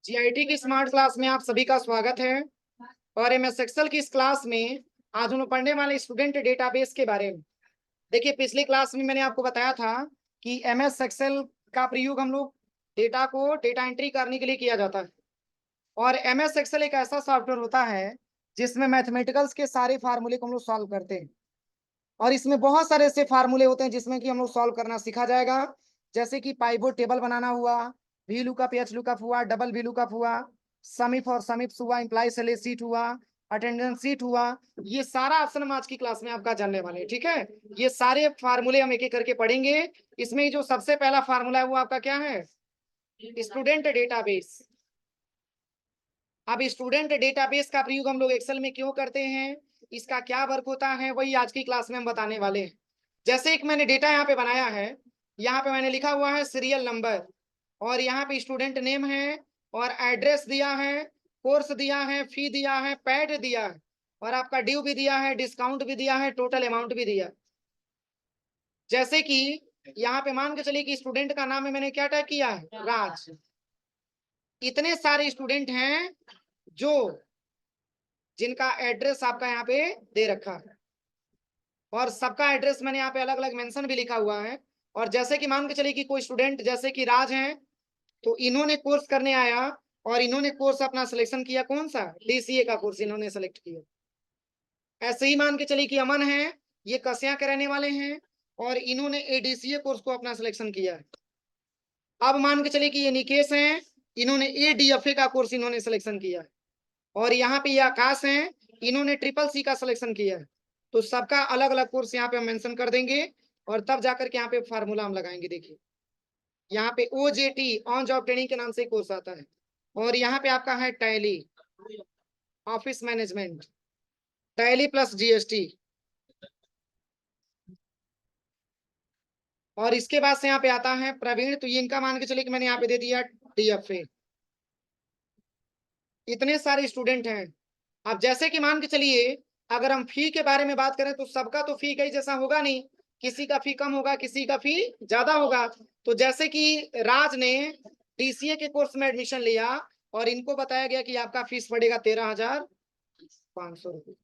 GIT की smart class में आप सभी का स्वागत है। और एमएस एक्सेल की इस क्लास में आज हम लोग पढ़ने वाले स्टूडेंट डेटाबेस के बारे में। देखिए, पिछली क्लास में मैंने आपको बताया था कि एमएस एक्सेल का प्रयोग हम लोग डेटा एंट्री करने के लिए किया जाता है। और एमएस एक्सेल एक ऐसा सॉफ्टवेयर होता है जिसमें मैथमेटिकल्स के सारे फार्मूले को हम लोग सॉल्व करते हैं। और इसमें बहुत सारे ऐसे फार्मूले होते हैं जिसमें कि हम लोग सॉल्व करना सीखा जाएगा। जैसे कि पाइवोट टेबल बनाना हुआ, वी लुकअप एच लुकअप हुआ, डबल वी लुकअप हुआ, समीफ और समीप्स हुआ, इम्प्लाई सेलेस सीट हुआ, अटेंडेंस सीट हुआ। ये सारा ऑप्शन हम आज की क्लास में आपका जानने वाले हैं। ठीक है, ये सारे फार्मूले हम एक एक करके पढ़ेंगे। इसमें जो सबसे पहला फार्मूला है वो आपका क्या है? Student database. अब स्टूडेंट डेटाबेस का प्रयोग हम लोग एक्सेल में क्यों करते हैं, इसका क्या वर्क होता है, वही आज की क्लास में हम बताने वाले हैं। जैसे एक मैंने डेटा यहाँ पे बनाया है, यहाँ पे मैंने लिखा हुआ है सीरियल नंबर, और यहाँ पे स्टूडेंट नेम है, और एड्रेस दिया है, कोर्स दिया है, फी दिया है, पैड दिया है, और आपका ड्यू भी दिया है, डिस्काउंट भी दिया है, टोटल अमाउंट भी दिया है। जैसे कि यहाँ पे मान के चलिए कि स्टूडेंट का नाम में मैंने क्या टाइप किया है, राज। इतने सारे स्टूडेंट हैं जो जिनका एड्रेस आपका यहाँ पे दे रखा है, और सबका एड्रेस मैंने यहाँ पे अलग अलग मेंशन भी लिखा हुआ है। और जैसे कि मान के चलिए कि कोई स्टूडेंट जैसे कि राज हैं, तो इन्होंने कोर्स करने आया और इन्होंने कोर्स अपना सिलेक्शन किया, कौन सा? डीसीए का कोर्स इन्होंने सेलेक्ट किया। ऐसे ही मान के चलिए कि अमन है, ये कसिया के रहने वाले हैं, और इन्होंने एडीसीए कोर्स को अपना सिलेक्शन किया है। अब मान के चलिए कि ये निकेश हैं, इन्होंने एडीएफए का कोर्स इन्होंने सिलेक्शन किया है। और यहाँ पे ये आकाश हैं, इन्होंने ट्रिपल सी का सिलेक्शन किया है। तो सबका अलग अलग कोर्स यहाँ पे हम मेंशन कर देंगे, और तब जाकर के यहाँ पे फार्मूला हम लगाएंगे। देखिए, यहाँ पे ओजेटी ऑन जॉब ट्रेनिंग के नाम से कोर्स आता है, और यहाँ पे आपका है tally office management, tally plus GST. और इसके बाद से यहाँ पे आता है प्रवीण, तो ये इनका मान के चलिए कि मैंने यहाँ पे दे दिया डीएफए। इतने सारे स्टूडेंट हैं। अब जैसे कि मान के चलिए अगर हम फी के बारे में बात करें तो सबका तो फी कई जैसा होगा नहीं, किसी का फी कम होगा, किसी का फी ज्यादा होगा। तो जैसे कि राज ने डीसीए के कोर्स में एडमिशन लिया, और इनको बताया गया कि आपका फीस पड़ेगा 13,500 रुपये।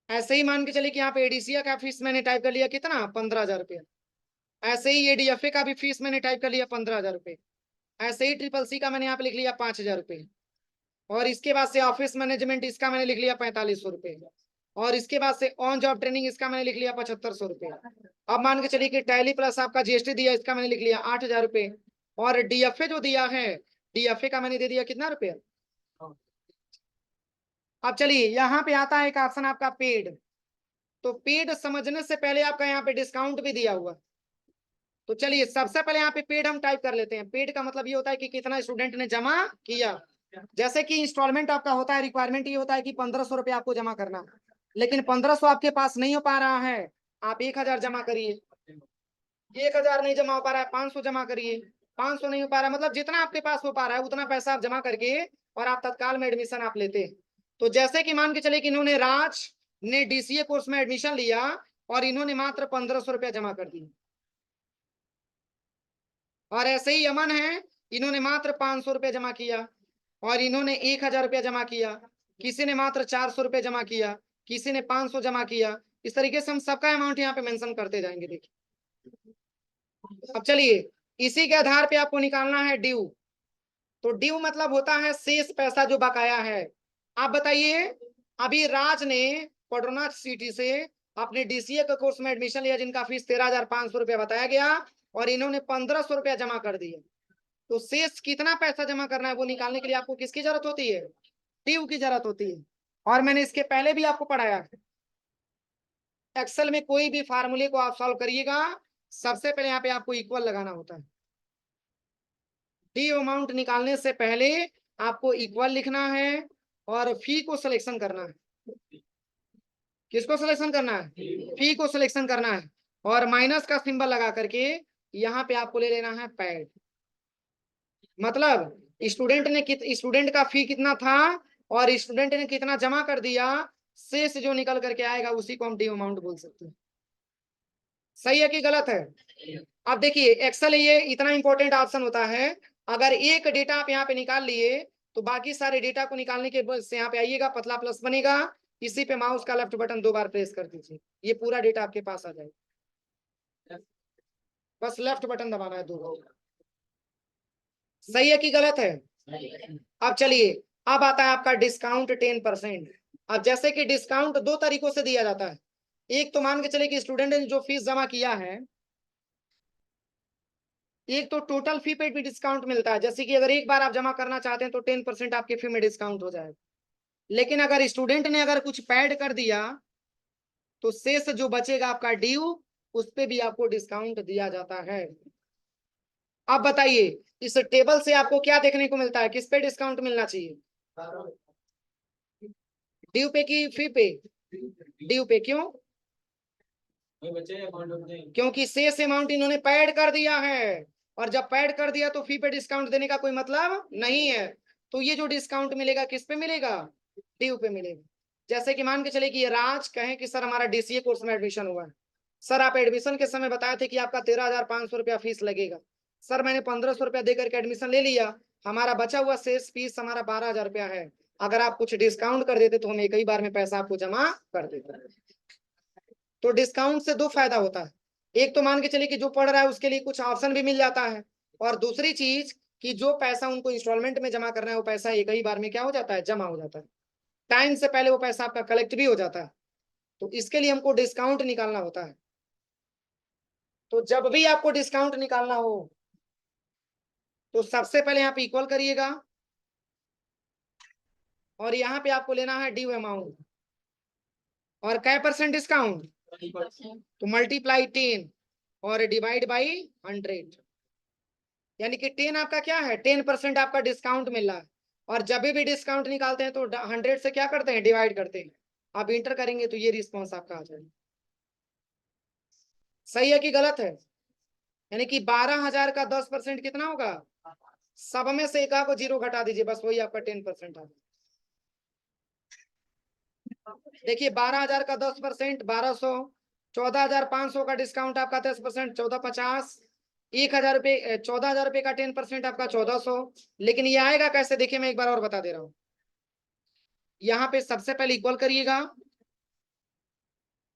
ऐसे ही मान के चलिए कि यहाँ पे एडीसीए का फीस मैंने टाइप कर लिया कितना, 15,000 रुपये। ऐसे ही एडीएफए का भी फीस मैंने टाइप कर लिया 15,000 रुपये। ऐसे ही ट्रिपल सी का मैंने यहाँ पे लिख लिया 5,000 रुपये। और इसके बाद से ऑफिस मैनेजमेंट इसका मैंने लिख लिया 4500 रुपये। और इसके बाद से ऑन जॉब ट्रेनिंग इसका मैंने लिख लिया 7500 रुपये। अब मान के चलिए कि टैली प्लस आपका जीएसटी दिया, इसका मैंने लिख लिया 8,000 रुपये। और डीएफए जो दिया है, डीएफए का मैंने दे दिया कितना रुपये। अब चलिए यहाँ पे आता है एक ऑप्शन आपका पेड। तो पेड समझने से पहले आपका यहाँ पे डिस्काउंट भी दिया हुआ। तो चलिए सबसे पहले यहाँ पे पेड हम टाइप कर लेते हैं। पेड का मतलब ये होता है कि कितना स्टूडेंट ने जमा किया। जैसे कि इंस्टॉलमेंट आपका होता है, रिक्वायरमेंट ये होता है कि 1,500 रुपये आपको जमा करना, लेकिन 1,500 आपके पास नहीं हो पा रहा है, आप 1,000 जमा करिए। 1,000 नहीं जमा हो पा रहा है, 500 जमा करिए। 500 नहीं हो पा रहा है, मतलब जितना आपके पास हो पा रहा है उतना पैसा आप जमा करके और आप तत्काल में एडमिशन आप लेते हैं। तो जैसे कि मान के चले कि इन्होंने राज ने डीसीए कोर्स में एडमिशन लिया, और इन्होंने मात्र 1,500 रुपया जमा कर दिया। और ऐसे ही अमन है, इन्होंने मात्र 500 रुपये जमा किया, और इन्होंने 1,000 रुपया जमा किया। किसी ने मात्र 400 रुपये जमा किया, किसी ने 500 जमा किया। इस तरीके से हम सबका अमाउंट यहाँ पे मेंशन करते जाएंगे। देखिए, अब चलिए इसी के आधार पे आपको निकालना है ड्यू। तो ड्यू मतलब होता है शेष पैसा जो बकाया है। आप बताइए, अभी राज ने पटोना सिटी से अपने डीसीए के कोर्स में एडमिशन लिया, जिनका फीस 13,500 रुपया बताया गया, और इन्होंने 1,500 रुपया जमा कर दिया। तो शेष कितना पैसा जमा करना है वो निकालने के लिए आपको किसकी जरूरत होती है? ड्यू की जरूरत होती है। और मैंने इसके पहले भी आपको पढ़ाया, एक्सेल में कोई भी फार्मूले को आप सॉल्व करिएगा, सबसे पहले यहाँ पे आपको इक्वल लगाना होता है। ड्यू अमाउंट निकालने से पहले आपको इक्वल लिखना है, और फी को सिलेक्शन करना है। किसको सिलेक्शन करना है? फी को सिलेक्शन करना है, और माइनस का सिंबल लगा करके यहाँ पे आपको ले लेना है पैड। मतलब स्टूडेंट का फी कितना था, और स्टूडेंट ने कितना जमा कर दिया, शेष जो निकल करके आएगा उसी को हम ड्यू अमाउंट बोल सकते हैं। सही है कि गलत है? अब देखिए एक्सेल ये इतना इंपॉर्टेंट ऑप्शन होता है, अगर एक डेटा आप यहाँ पे निकाल लिए तो बाकी सारे डेटा को निकालने के बाद से यहाँ पे आइएगा, पतला प्लस बनेगा, इसी पे माउस का लेफ्ट बटन 2 बार प्रेस कर दीजिए, ये पूरा डेटा आपके पास आ जाएगा। बस लेफ्ट बटन दबाना है 2 बार। सही है कि गलत है? अब चलिए, अब आता है आपका डिस्काउंट 10%। अब जैसे कि डिस्काउंट 2 तरीकों से दिया जाता है। एक तो मान के चले कि स्टूडेंट ने जो फीस जमा किया है, एक तो टोटल फी पे भी डिस्काउंट मिलता है, जैसे कि अगर एक बार आप जमा करना चाहते हैं तो 10% आपके फी में डिस्काउंट हो जाएगा। लेकिन अगर स्टूडेंट ने अगर कुछ पैड कर दिया तो शेष जो बचेगा आपका ड्यू, उस पे भी आपको डिस्काउंट दिया जाता है। अब बताइए, इस टेबल से आपको क्या देखने को मिलता है, किस पे डिस्काउंट मिलना चाहिए? ड्यू पे की फी पे? ड्यू पे। क्यों? क्योंकि शेष अमाउंट इन्होंने पैड कर दिया है, और जब पैड कर दिया तो फी पे डिस्काउंट देने का कोई मतलब नहीं है। तो ये जो डिस्काउंट मिलेगा किस पे मिलेगा? ड्यू पे मिलेगा। जैसे कि मान के चले कि ये राज कहे कि सर हमारा डीसीए कोर्स में एडमिशन हुआ है। सर आप एडमिशन के समय बताए थे कि आपका 13,500 रुपया फीस लगेगा। सर मैंने 1,500 रुपया देकर के एडमिशन ले लिया, हमारा बचा हुआ शेष फीस हमारा 12,000 रुपया है। अगर आप कुछ डिस्काउंट कर देते तो हम एक ही बार में पैसा आपको जमा कर देते। तो डिस्काउंट से 2 फायदा होता है। एक तो मान के चलिए कि जो पढ़ रहा है उसके लिए कुछ ऑप्शन भी मिल जाता है, और दूसरी चीज कि जो पैसा उनको इंस्टॉलमेंट में जमा करना है वो पैसा एक ही बार में क्या हो जाता है, जमा हो जाता है। टाइम से पहले वो पैसा आपका कलेक्ट भी हो जाता है। तो इसके लिए हमको डिस्काउंट निकालना होता है। तो जब भी आपको डिस्काउंट निकालना हो तो सबसे पहले यहाँ पे इक्वल करिएगा, और यहाँ पे आपको लेना है ड्यू अमाउंट, और क्या परसेंट डिस्काउंट, तो मल्टीप्लाई 10 और डिवाइड बाई 100। यानी कि 10 आपका क्या है, 10% आपका डिस्काउंट मिल रहा है। और जब भी डिस्काउंट निकालते हैं तो 100 से क्या करते हैं, डिवाइड करते हैं। आप इंटर करेंगे तो ये रिस्पॉन्स आपका आ जाएगा। सही है कि गलत है? यानी कि 12,000 का 10% कितना होगा? सब में से एक को 0 घटा दीजिए, बस वही आपका 10% आ जाएगा। देखिए 12,000 का 10%, 1,200, 14,500 का डिस्काउंट आपका 10%, 1450, 1,000 रुपये, 14,000 रुपये का 10% आपका 1,400। लेकिन ये आएगा कैसे, देखिए मैं एक बार और बता दे रहा हूँ। यहाँ पे सबसे पहले इक्वल करिएगा,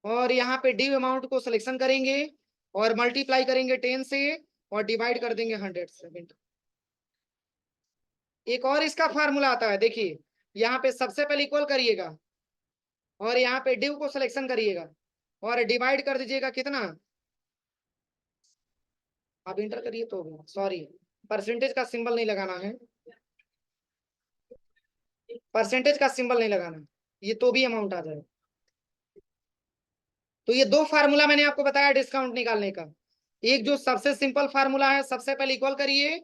और यहाँ पे ड्यू अमाउंट को सिलेक्शन करेंगे, और मल्टीप्लाई करेंगे 10 से, और डिवाइड कर देंगे 100 से। एक और इसका फार्मूला आता है, देखिए यहाँ पे सबसे पहले इक्वल करिएगा, और यहाँ पे ड्यू को सिलेक्शन करिएगा, और डिवाइड कर दीजिएगा कितना, आप इंटर करिए तो, सॉरी परसेंटेज का सिंबल नहीं लगाना है, परसेंटेज का सिंबल नहीं लगाना, ये तो भी अमाउंट आ जाए। तो ये 2 फार्मूला मैंने आपको बताया डिस्काउंट निकालने का। एक जो सबसे सिंपल फार्मूला है, सबसे पहले इक्वल करिए,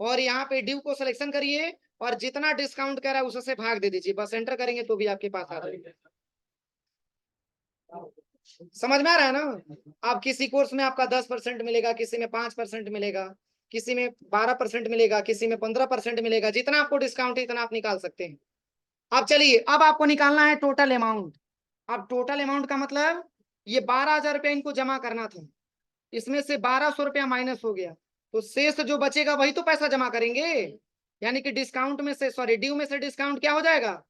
और यहाँ पे ड्यू को सिलेक्शन करिए, और जितना डिस्काउंट कह रहा है उससे भाग दे दीजिए, बस एंटर करेंगे तो भी आपके पास आ जाएगा। समझ में आ रहा है ना? आप किसी कोर्स में आपका 10% मिलेगा, किसी में 5% मिलेगा, किसी में 12% मिलेगा, किसी में 15% मिलेगा, जितना आपको डिस्काउंट है इतना आप निकाल सकते हैं। अब चलिए, अब आपको निकालना है टोटल अमाउंट। अब टोटल अमाउंट का मतलब ये 12,000 रुपया इनको जमा करना था, इसमें से 1,200 रुपया माइनस हो गया, तो शेष जो बचेगा वही तो पैसा जमा करेंगे। यानी कि डिस्काउंट में से, सॉरी ड्यू में से डिस्काउंट क्या हो जाएगा,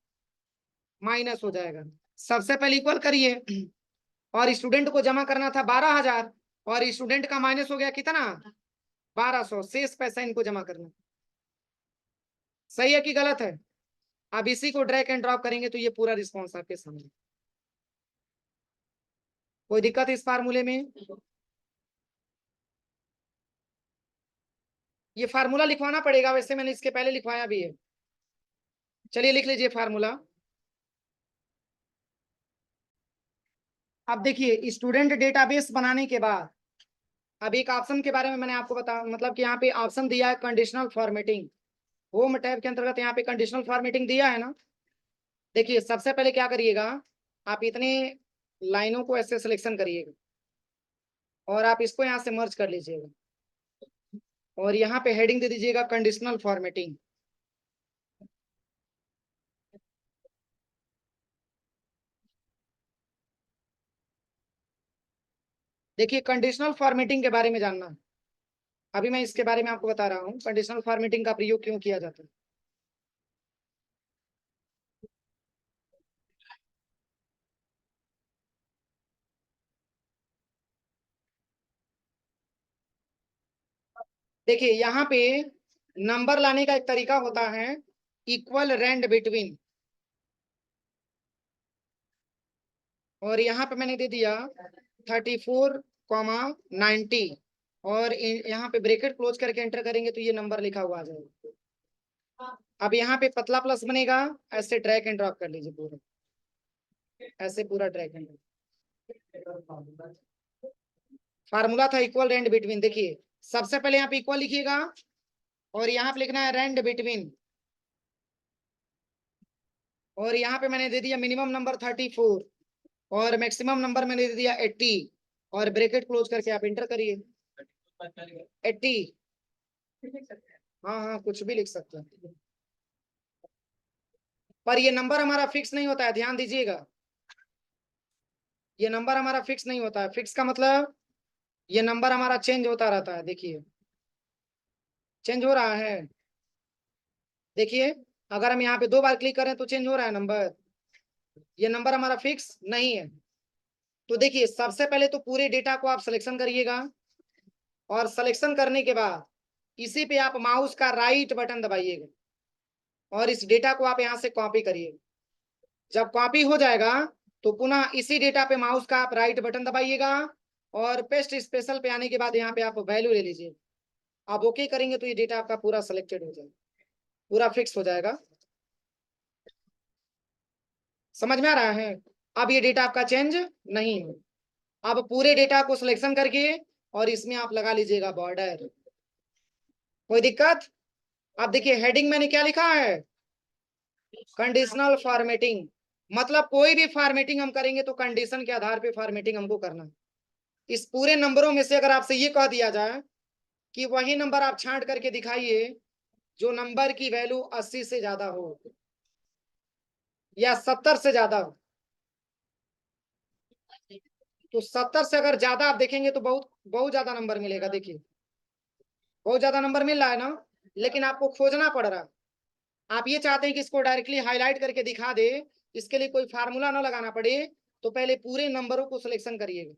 माइनस हो जाएगा। सबसे पहले इक्वल करिए, और स्टूडेंट को जमा करना था 12,000, और स्टूडेंट का माइनस हो गया कितना, 1,200, शेष पैसा इनको जमा करना। सही है कि गलत है? अब इसी को ड्रैग एंड ड्रॉप करेंगे तो ये पूरा रिस्पॉन्स आपके सामने। कोई दिक्कत इस फार्मूले में? ये फार्मूला लिखवाना पड़ेगा, वैसे मैंने इसके पहले लिखवाया भी है। चलिए लिख लीजिए फार्मूला। अब देखिए स्टूडेंट डेटाबेस बनाने के बाद अब एक ऑप्शन के बारे में मैंने आपको बता, मतलब कि यहाँ पे ऑप्शन दिया है कंडीशनल फॉर्मेटिंग। होम टैब के अंतर्गत यहाँ पे कंडीशनल फॉर्मेटिंग दिया है ना। देखिए सबसे पहले क्या करिएगा, आप इतने लाइनों को ऐसे सिलेक्शन करिएगा, और आप इसको यहाँ से मर्ज कर लीजिएगा, और यहाँ पे हेडिंग दे दीजिएगा कंडीशनल फॉर्मेटिंग। देखिए कंडीशनल फॉर्मेटिंग के बारे में जानना है। अभी मैं इसके बारे में आपको बता रहा हूँ कंडीशनल फॉर्मेटिंग का प्रयोग क्यों किया जाता है। देखिए यहाँ पे नंबर लाने का एक तरीका होता है इक्वल रेंड बिटवीन, और यहाँ पे मैंने दे दिया 34,90, और यहाँ पे ब्रैकेट क्लोज करके एंटर करेंगे तो ये नंबर लिखा हुआ आ जाएगा। अब यहाँ पे पतला प्लस बनेगा, ऐसे ड्रैग एंड ड्रॉप कर लीजिए पूरा, ऐसे पूरा ड्रैग एंड ड्रॉप। फार्मूला था इक्वल रेंड बिटवीन। देखिए सबसे पहले यहाँ पे इक्वल लिखिएगा और यहाँ पे लिखना है रेंड बिटवीन, और यहाँ पे मैंने दे दिया मिनिमम नंबर 34 और मैक्सिमम नंबर मैंने दे दिया 80, और ब्रैकेट क्लोज करके आप एंटर करिए 80। हाँ हाँ कुछ भी लिख सकते हैं, पर ये नंबर हमारा फिक्स नहीं होता है, ध्यान दीजिएगा। ये नंबर हमारा फिक्स नहीं होता है। फिक्स का मतलब ये नंबर हमारा चेंज होता रहता है। देखिए चेंज हो रहा है, देखिए अगर हम यहाँ पे 2 बार क्लिक करें तो चेंज हो रहा है नंबर। ये नंबर हमारा फिक्स नहीं है। तो देखिए सबसे पहले तो पूरे डेटा को आप सिलेक्शन करिएगा, और सिलेक्शन करने के बाद इसी पे आप माउस का राइट बटन दबाइएगा और इस डेटा को आप यहाँ से कॉपी करिएगा। जब कॉपी हो जाएगा तो पुनः इसी डेटा पे माउस का आप राइट बटन दबाइएगा, और पेस्ट स्पेशल पे आने के बाद यहाँ पे आप वैल्यू ले लीजिए। आप ओके करेंगे तो ये डेटा आपका पूरा सिलेक्टेड हो जाएगा, पूरा फिक्स हो जाएगा। समझ में आ रहा है? अब ये डेटा आपका चेंज नहीं हो। अब पूरे डेटा को सिलेक्शन करके और इसमें आप लगा लीजिएगा बॉर्डर। कोई दिक्कत? अब देखिए हेडिंग मैंने क्या लिखा है, कंडीशनल फॉर्मेटिंग। मतलब कोई भी फॉर्मेटिंग हम करेंगे तो कंडीशन के आधार पे फॉर्मेटिंग हमको करना है। इस पूरे नंबरों में से अगर आपसे ये कह दिया जाए कि वही नंबर आप छांट करके दिखाइए जो नंबर की वैल्यू 80 से ज्यादा हो या 70 से ज्यादा हो, तो 70 से अगर ज्यादा आप देखेंगे तो बहुत बहुत ज्यादा नंबर मिलेगा। देखिए बहुत ज्यादा नंबर मिल रहा है ना, लेकिन आपको खोजना पड़ रहा है। आप ये चाहते हैं कि इसको डायरेक्टली हाईलाइट करके दिखा दे, इसके लिए कोई फार्मूला ना लगाना पड़े, तो पहले पूरे नंबरों को सिलेक्शन करिएगा,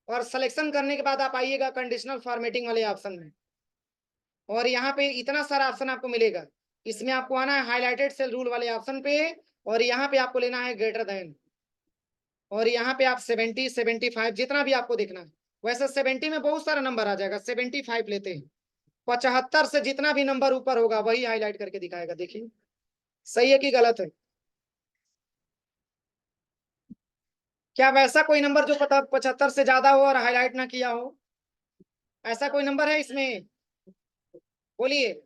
और सिलेक्शन करने के बाद आप आइएगा कंडीशनल फॉर्मेटिंग वाले ऑप्शन में, और यहाँ पे इतना सारा ऑप्शन आपको मिलेगा। इसमें आपको आना है हाईलाइटेड सेल रूल वाले ऑप्शन पे, और यहाँ पे आपको लेना है ग्रेटर देन, और यहाँ पे आप 70 75 जितना भी आपको देखना है। वैसे 70 में बहुत सारा नंबर आ जाएगा, 75 लेते हैं। 75 से जितना भी नंबर ऊपर होगा वही हाईलाइट करके दिखाएगा। देखिए सही है कि गलत है? क्या वैसा कोई नंबर जो 75 से ज्यादा हो और हाईलाइट ना किया हो? ऐसा कोई नंबर है इसमें? बोलिए।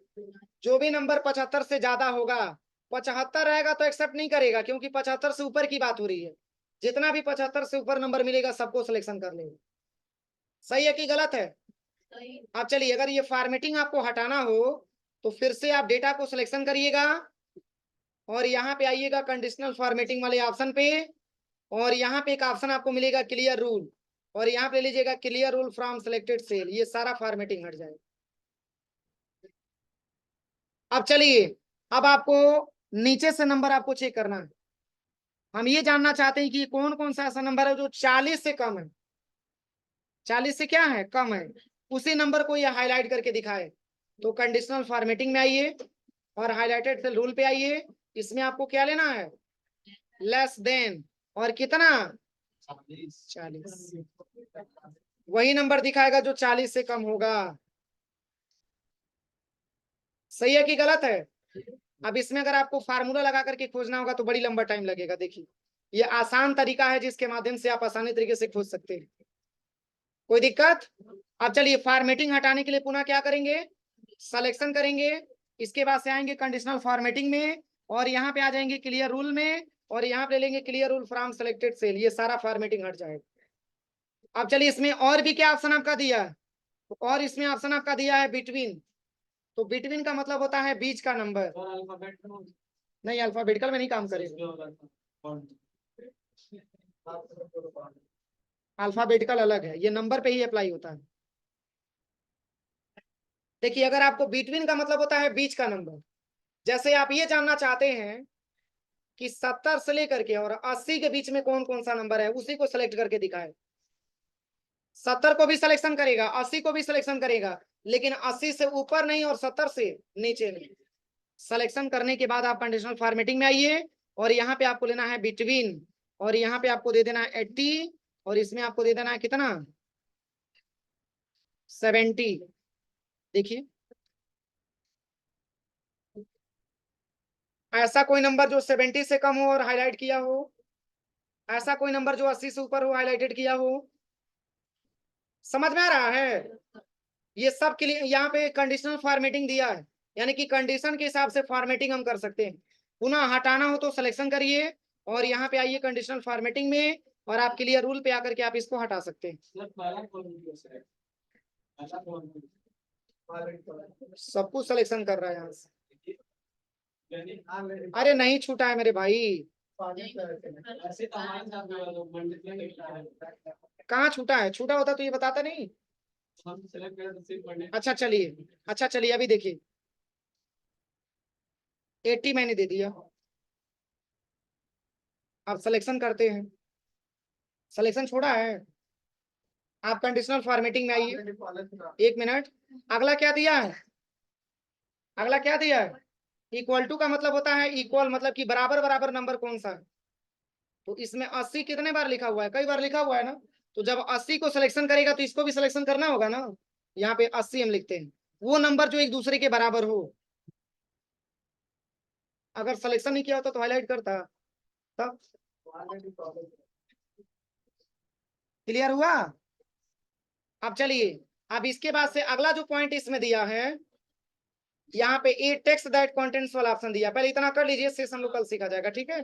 जो भी नंबर 75 से ज्यादा होगा, 75 रहेगा तो एक्सेप्ट नहीं करेगा, क्योंकि 75 से ऊपर की बात हो रही है। जितना भी 75 से ऊपर नंबर मिलेगा सबको सिलेक्शन कर लेगा। सही है कि गलत है? अब चलिए अगर ये फॉर्मेटिंग आपको हटाना हो तो फिर से आप डेटा को सिलेक्शन करिएगा, और यहाँ पे आइएगा कंडीशनल फॉर्मेटिंग वाले ऑप्शन पे, और यहाँ पे एक ऑप्शन आपको मिलेगा क्लियर रूल, और यहाँ पे लीजिएगा clear rule from selected cell. ये सारा फॉर्मेटिंग हट जाएगा। अब चलिए, अब आपको नीचे से नंबर आपको चेक करना है। हम ये जानना चाहते हैं कि कौन कौन सा ऐसा नंबर है जो 40 से कम है। 40 से क्या है? कम है। उसी नंबर को ये हाईलाइट करके दिखाए। तो कंडीशनल फॉर्मेटिंग में आइए और हाईलाइटेड सेल रूल पे आइए। इसमें आपको क्या लेना है? लेस देन, और कितना? 40। वही नंबर दिखाएगा जो 40 से कम होगा। सही है कि गलत है? अब इसमें अगर आपको फार्मूला लगा करके खोजना होगा तो बड़ी लंबा टाइम लगेगा। देखिए ये आसान तरीका है जिसके माध्यम से आप आसानी तरीके से खोज सकते हैं। कोई दिक्कत? अब चलिए फॉर्मेटिंग हटाने के लिए पुनः क्या करेंगे? सिलेक्शन करेंगे, इसके बाद से आएंगे कंडीशनल फॉर्मेटिंग में, और यहाँ पे आ जाएंगे क्लियर रूल में, और यहाँ पे लेंगे clear rule from selected cell. ये सारा फॉर्मेटिंग हट जाएगा। अब चलिए इसमें और भी क्या ऑप्शन आपका दिया है? तो और इसमें ऑप्शन आपका दिया है बिटवीन। तो बिटवीन का मतलब होता है बीच का नंबर। नहीं अल्फाबेटिकल में नहीं काम करेगा, अल्फाबेटिकल अलग है, ये नंबर पे ही अप्लाई होता है। देखिए अगर आपको बिटवीन का मतलब होता है बीच का नंबर, जैसे आप ये जानना चाहते हैं कि 70 से लेकर के और 80 के बीच में कौन कौन सा नंबर है, उसी को सेलेक्ट करके दिखाए। 70 को भी सिलेक्शन करेगा, 80 को भी सिलेक्शन करेगा, लेकिन 80 से ऊपर नहीं और 70 से नीचे नहीं। सिलेक्शन करने के बाद आप कंडीशनल फॉर्मेटिंग में आइए और यहाँ पे आपको लेना है बिटवीन, और यहाँ पे आपको दे देना है 80 और इसमें आपको दे देना है कितना, 70। देखिए ऐसा कोई नंबर जो 70 से कम हो और हाईलाइट किया हो, ऐसा कोई नंबर जो 80 से ऊपर हो हाईलाइटेड किया हो। समझ में आ रहा है? ये सब के लिए यहाँ पे कंडीशनल फॉर्मेटिंग दिया है, यानी कि कंडीशन के हिसाब से फॉर्मेटिंग हम कर सकते हैं। पुनः हटाना हो तो सिलेक्शन करिए और यहाँ पे आइए कंडीशनल फॉर्मेटिंग में, और आपके लिए रूल पे आकर के आप इसको हटा सकते हैं। सब कुछ सिलेक्शन कर रहा है यहाँ से। अरे नहीं छूटा है मेरे भाई, कहाँ छूटा है? छूटा होता तो ये बताता नहीं। अच्छा चलिए, अच्छा चलिए अभी देखिए 80 मैंने दे दिया। अब सिलेक्शन करते हैं, सिलेक्शन छोड़ा है। आप कंडीशनल फॉर्मेटिंग में आइए, 1 मिनट। अगला क्या दिया है? अगला क्या दिया है? इक्वल टू का मतलब होता है इक्वल, मतलब कि बराबर बराबर नंबर कौन सा है। तो इसमें 80 कितने बार लिखा हुआ है? कई बार लिखा हुआ है ना। तो जब 80 को सिलेक्शन करेगा तो इसको भी सिलेक्शन करना होगा ना। यहाँ पे 80 हम लिखते हैं, वो नंबर जो एक दूसरे के बराबर हो। अगर सिलेक्शन नहीं किया होता तो हाईलाइट करता तब। क्लियर हुआ? अब चलिए, अब इसके बाद से अगला जो पॉइंट इसमें दिया है, यहाँ पे ए टेक्स्ट दैट कंटेंट्स वाला ऑप्शन दिया। पहले इतना कर लीजिए, शेष हम लोग कल सीखा जाएगा, ठीक है।